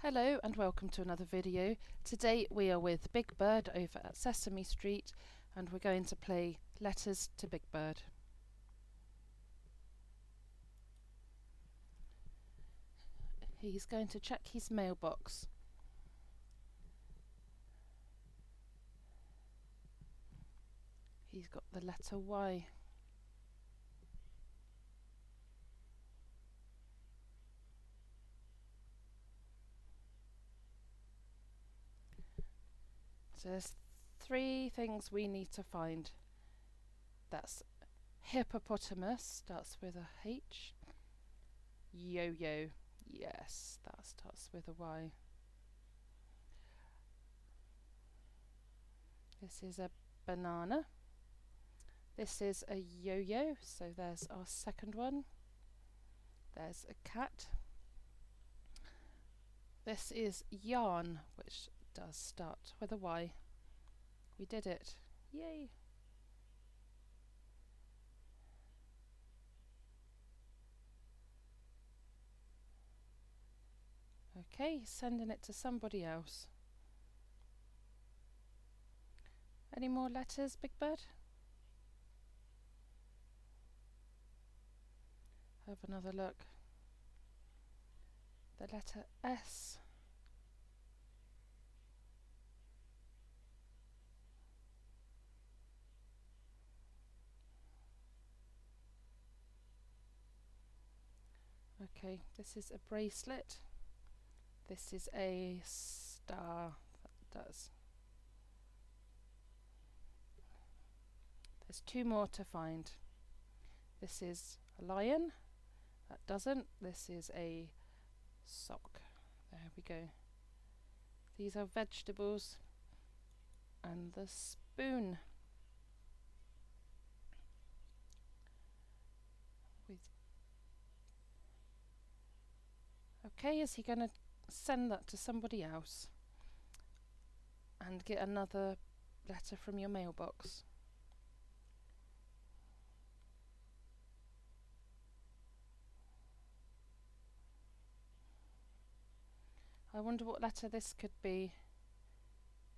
Hello and welcome to another video. Today we are with Big Bird over at Sesame Street and we're going to play Letters to Big Bird. He's going to check his mailbox. He's got the letter Y. So there's three things we need to find. That's hippopotamus, starts with a H. Yo-yo, yes, that starts with a Y. This is a banana. This is a yo-yo, so there's our second one. There's a cat. This is yarn, which does start with a Y. We did it. Yay! Okay, sending it to somebody else. Any more letters, Big Bird? Have another look. The letter S. Okay, this is a bracelet. This is a star. That does. There's two more to find. This is a lion. That doesn't. This is a sock. There we go. These are vegetables. And the spoon. Okay, is he going to send that to somebody else and get another letter from your mailbox? I wonder what letter this could be.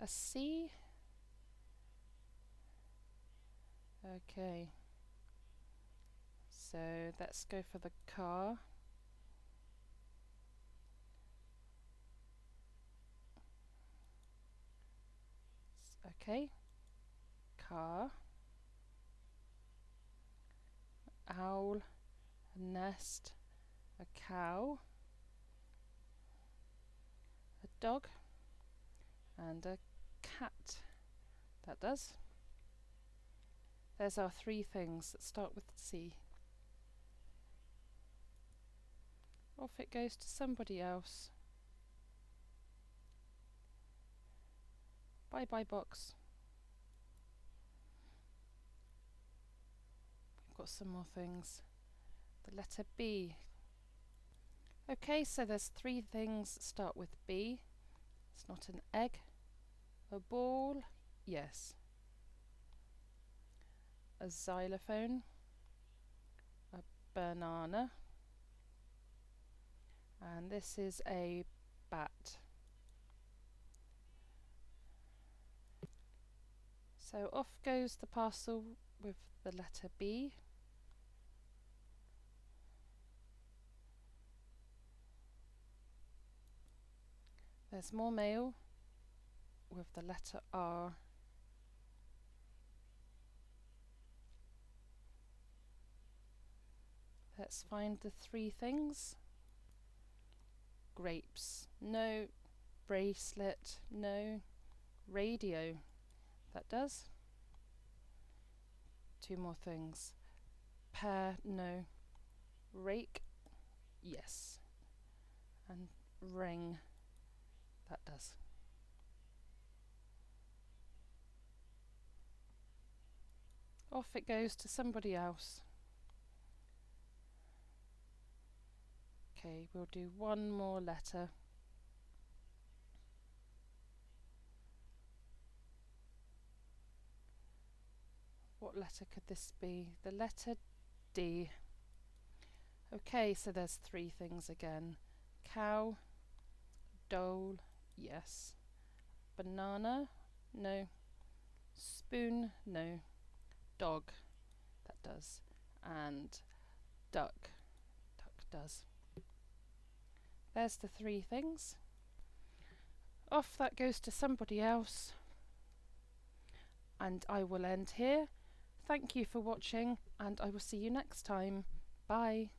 A C? Okay. So let's go for the car. Okay. Car. Owl. A nest. A cow. A dog. And a cat. That does. There's our three things that start with C. Off it goes to somebody else. Bye bye box. We've got some more things. The letter B. Okay, so there's three things that start with B. It's not an egg. A ball, yes. A xylophone. A banana. And this is a bat. So off goes the parcel with the letter B. There's more mail with the letter R. Let's find the three things. Grapes, no. Bracelet, no. Radio, that does. Two more things. Pear, no. Rake, yes. And ring, that does. Off it goes to somebody else. Okay, we'll do one more letter. What letter could this be? The letter D. Okay, so there's three things again. Cow, Doll, yes. Banana, no. Spoon, no. Dog, that does. And duck, duck does. There's the three things. Off that goes to somebody else. And I will end here. Thank you for watching, and I will see you next time. Bye.